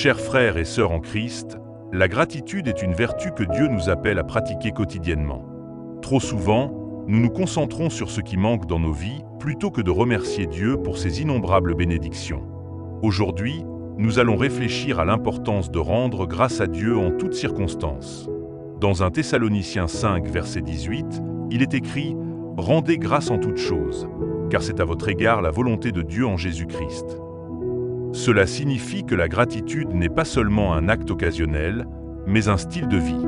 Chers frères et sœurs en Christ, la gratitude est une vertu que Dieu nous appelle à pratiquer quotidiennement. Trop souvent, nous nous concentrons sur ce qui manque dans nos vies plutôt que de remercier Dieu pour ses innombrables bénédictions. Aujourd'hui, nous allons réfléchir à l'importance de rendre grâce à Dieu en toutes circonstances. Dans 1 Thessaloniciens 5, verset 18, il est écrit « Rendez grâce en toutes choses, car c'est à votre égard la volonté de Dieu en Jésus-Christ. » Cela signifie que la gratitude n'est pas seulement un acte occasionnel, mais un style de vie.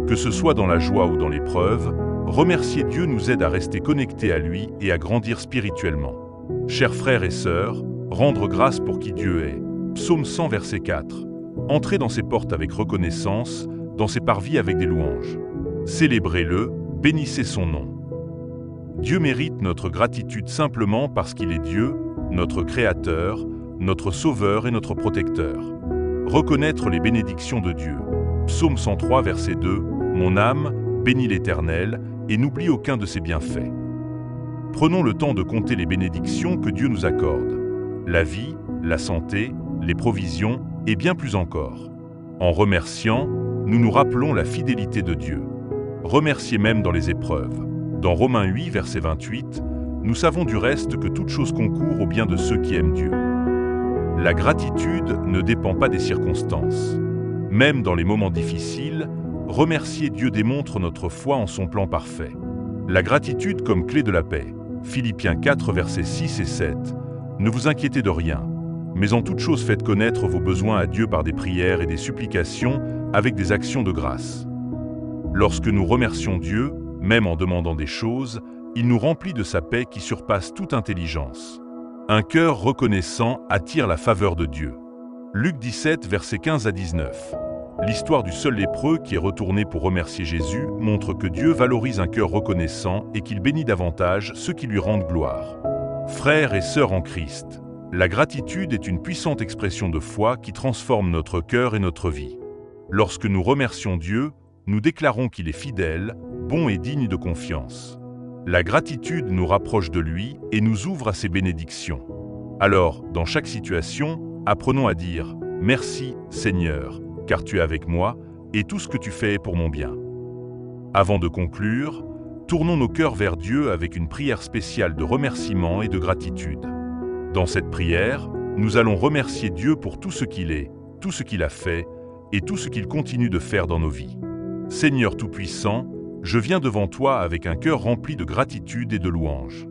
Que ce soit dans la joie ou dans l'épreuve, remercier Dieu nous aide à rester connectés à lui et à grandir spirituellement. Chers frères et sœurs, rendre grâce pour qui Dieu est. Psaume 100, verset 4. Entrez dans ses portes avec reconnaissance, dans ses parvis avec des louanges. Célébrez-le, bénissez son nom. Dieu mérite notre gratitude simplement parce qu'il est Dieu, notre Créateur, notre Sauveur et notre Protecteur. Reconnaître les bénédictions de Dieu. Psaume 103, verset 2. Mon âme, bénis l'Éternel, et n'oublie aucun de ses bienfaits. Prenons le temps de compter les bénédictions que Dieu nous accorde. La vie, la santé, les provisions, et bien plus encore. En remerciant, nous nous rappelons la fidélité de Dieu. Remercier même dans les épreuves. Dans Romains 8, verset 28, nous savons du reste que toute chose concourt au bien de ceux qui aiment Dieu. La gratitude ne dépend pas des circonstances. Même dans les moments difficiles, remercier Dieu démontre notre foi en son plan parfait. La gratitude comme clé de la paix. Philippiens 4, versets 6 et 7. Ne vous inquiétez de rien, mais en toute chose faites connaître vos besoins à Dieu par des prières et des supplications avec des actions de grâce. Lorsque nous remercions Dieu, même en demandant des choses, il nous remplit de sa paix qui surpasse toute intelligence. Un cœur reconnaissant attire la faveur de Dieu. Luc 17, versets 15 à 19. L'histoire du seul lépreux qui est retourné pour remercier Jésus montre que Dieu valorise un cœur reconnaissant et qu'il bénit davantage ceux qui lui rendent gloire. Frères et sœurs en Christ, la gratitude est une puissante expression de foi qui transforme notre cœur et notre vie. Lorsque nous remercions Dieu, nous déclarons qu'il est fidèle, bon et digne de confiance. La gratitude nous rapproche de lui et nous ouvre à ses bénédictions. Alors, dans chaque situation, apprenons à dire « Merci, Seigneur, car tu es avec moi, et tout ce que tu fais est pour mon bien. » Avant de conclure, tournons nos cœurs vers Dieu avec une prière spéciale de remerciement et de gratitude. Dans cette prière, nous allons remercier Dieu pour tout ce qu'il est, tout ce qu'il a fait, et tout ce qu'il continue de faire dans nos vies. Seigneur Tout-Puissant, je viens devant toi avec un cœur rempli de gratitude et de louange.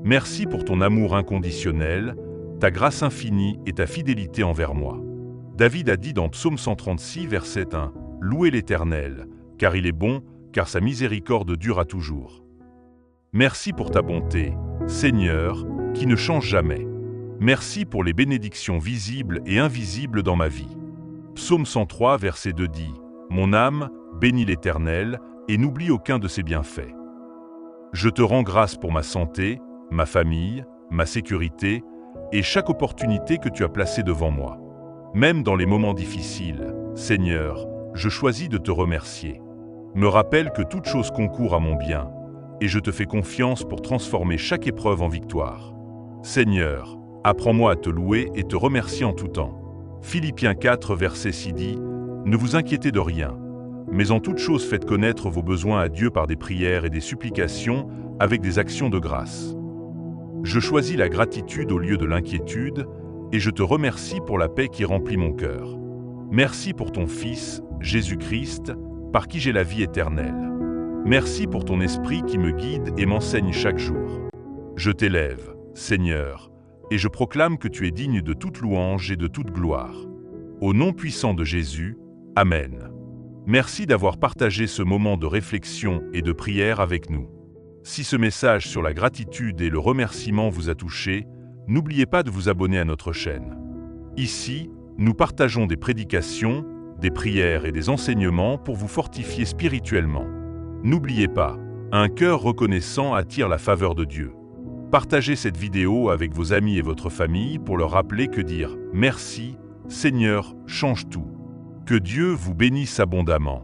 Merci pour ton amour inconditionnel, ta grâce infinie et ta fidélité envers moi. David a dit dans Psaume 136, verset 1, « Louez l'Éternel, car il est bon, car sa miséricorde dure à toujours. » Merci pour ta bonté, Seigneur, qui ne change jamais. Merci pour les bénédictions visibles et invisibles dans ma vie. Psaume 103, verset 2 dit, « Mon âme, bénis l'Éternel, et n'oublie aucun de ses bienfaits. » Je te rends grâce pour ma santé, ma famille, ma sécurité et chaque opportunité que tu as placée devant moi. Même dans les moments difficiles, Seigneur, je choisis de te remercier. Me rappelle que toute chose concourt à mon bien, et je te fais confiance pour transformer chaque épreuve en victoire. Seigneur, apprends-moi à te louer et te remercier en tout temps. Philippiens 4, verset 6 dit, « Ne vous inquiétez de rien, mais en toute chose faites connaître vos besoins à Dieu par des prières et des supplications avec des actions de grâce. » Je choisis la gratitude au lieu de l'inquiétude et je te remercie pour la paix qui remplit mon cœur. Merci pour ton Fils, Jésus-Christ, par qui j'ai la vie éternelle. Merci pour ton Esprit qui me guide et m'enseigne chaque jour. Je t'élève, Seigneur, et je proclame que tu es digne de toute louange et de toute gloire. Au nom puissant de Jésus, Amen. Merci d'avoir partagé ce moment de réflexion et de prière avec nous. Si ce message sur la gratitude et le remerciement vous a touché, n'oubliez pas de vous abonner à notre chaîne. Ici, nous partageons des prédications, des prières et des enseignements pour vous fortifier spirituellement. N'oubliez pas, un cœur reconnaissant attire la faveur de Dieu. Partagez cette vidéo avec vos amis et votre famille pour leur rappeler que dire « Merci, Seigneur, change tout ». Que Dieu vous bénisse abondamment.